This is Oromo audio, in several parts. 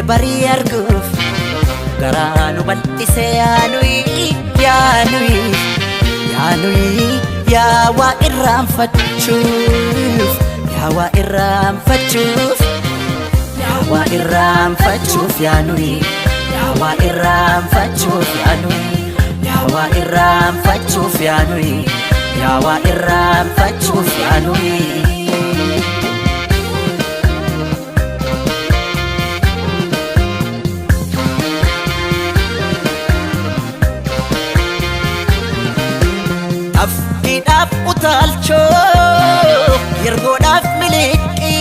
Bari arguuf garaanu bal'ise yaanuyi yaa waa irraanfachuuf yaa waa irraanfachuuf yaa waa irraanfachuuf yaanuyi yaa waa irraanfachuuf yaanuyi yaa waa irraanfachuuf yaanuyi yaa waa irraanfachuuf yaanuyi. Afidaf utalcho yergodaf miliki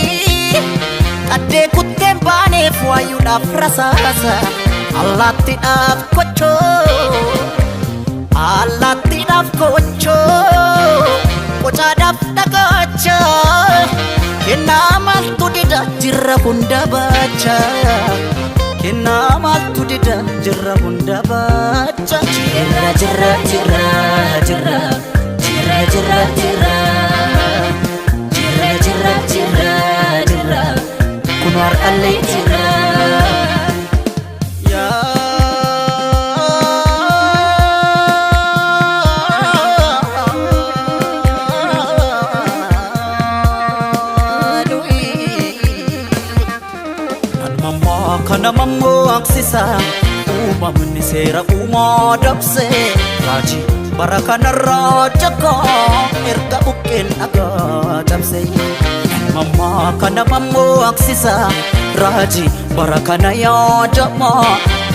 ade kutem bane fwayu daf rasasa allati daf kocho kocha daf dagacha kenamal tudida jirra hunda bacha kenamal tudida jirra hunda bacha jirra jirra jirra jirra Jira jira jira jira jira jira kunwar alay jira ya dui nan mamma kana mammo aksisa umamni sera umadapse raji Barakana rajaka erga bukin aga jamse mama kana mammo aksisa raji barakana ya jama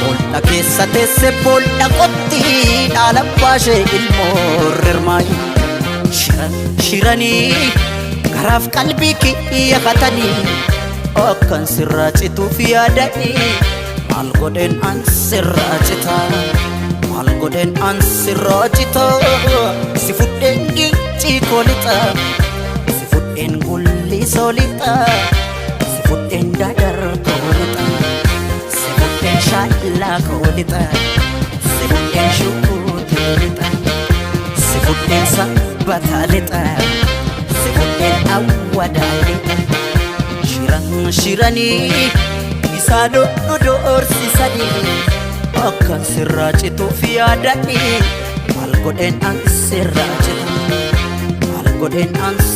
bolna kessa tesse bolna kotti dala pashe ilmorrmai shirani garaf qalbi ki yakatani akan sirracitu fi adani mal goden an sirracita Algoden ansirojito sifuden gici kolita sifuden gulli solita sifuden dadar kolita sifuden shalla kolita sifuden shukutelita sifuden sabatalita sifuden awadalita shirani isado dodor sisadi Akan sirracitu fi adani mal goden an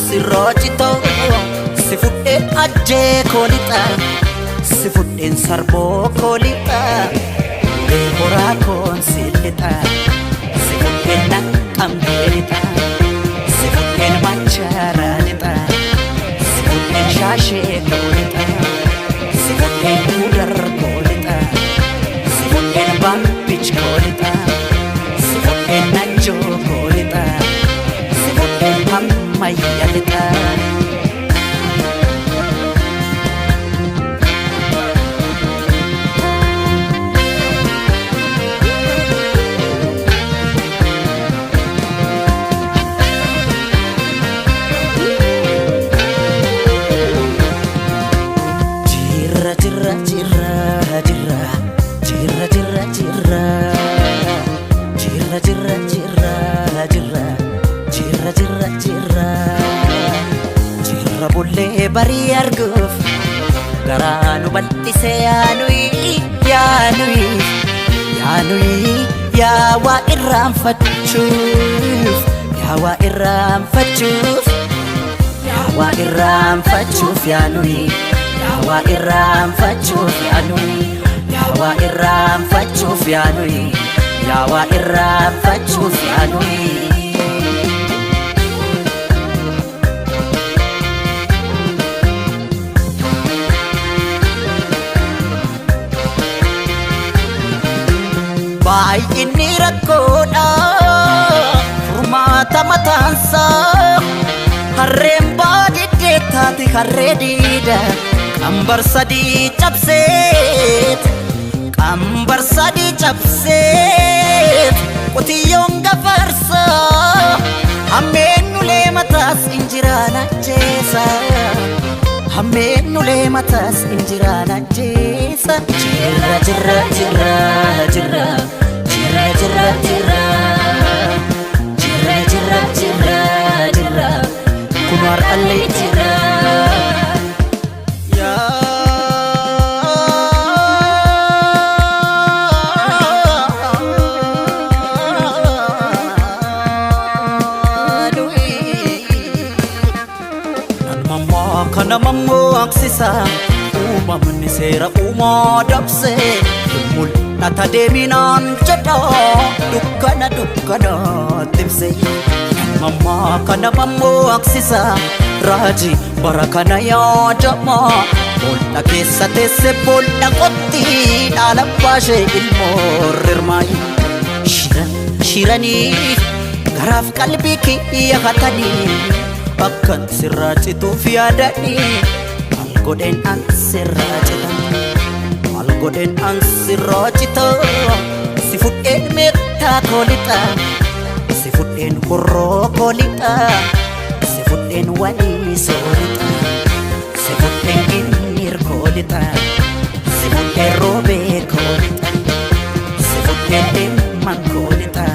sirracitu sifuden aje kolita sifuden sarbo kolita dehora kon silita sifuden nakam delita sifuden macharanita sifuden shashe kolita sifuden udar kolita Bampich kolita, sifuden najo kolita, sifuden hammayalita. Jira jira jira jira. Jira jira jira jira jira jira jira jira jira jira jira bulle bari arguf garanu bal'ise yaanuyi ya wa irraanfachuuf ya wa irraanfachuuf ya wa irraanfachuuf yaanuyi ya wa irraanfachuuf yaanuyi Yawa irraanfachuuf yaanuyi yawa irraanfachuuf yaanuyi baay'inni rakkoodha furmaata mataansaa harreen baadiddee taate harree diida qambar sadii cabseet qambar sadii cabseet qotiyyoon gafarsaa hammeennulee mataas injiraan ajjeesa hammeennulee mataas injiraan ajjeesa jirra jirra jirra jirra jirra jirra jirra jirra jirra jirra jirra kunu har'allee jirra kana mammoo aksisa uumamni seera uumaa dabse mul'ata deeminaan jedha dukkana dukkana tibse mammaa kana mammoo aksisa raajii bara kana yaadama boolla keessa teesse boolla qotti dhaala baashee ilmoo rirmaayi shiranii garaaf qalbii kiyya hatanii akkan sirraa cituuf yaadanii maal godheen an sirraa cita maal godheen an sirraa cita si fudheen meettaa koolixa si fudheen horroo koolixa si fudheen walii soolixa si fudheen ginniir koolixa si fudheen roobee koolixa si fudheen dhimman koolixa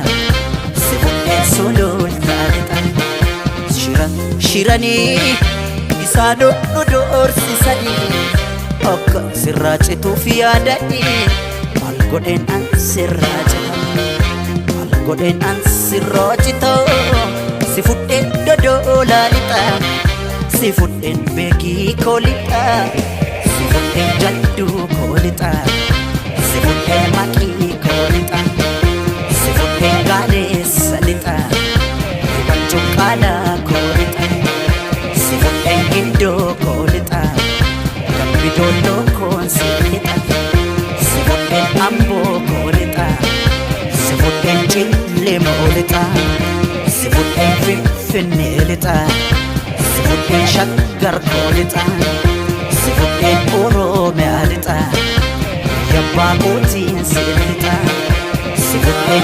si fudheen sulultaalixa shiranii isaa dhodhu doorsisanii akka sirraa cituuf yaadanii maal godheen an sirraa cita maal godheen an sirraa cita si fudheen dodolaa lixa si fudheen beekii koolixa si fudheen jadduu koolixa si fudheen maqii koolixa si fudheen gaaleessa lixa iban cuqqaalaa koolixa si fudheen gindoo koolixa dambi doolloo koon si lixa si fudheen amboo koolixa si fudheen cillemoo lixa si fudheen finfinnee lixa si fudheen shaggar koolixa si fudheen oromiyaa lixa yabbaa kootiin si lixa si fudheen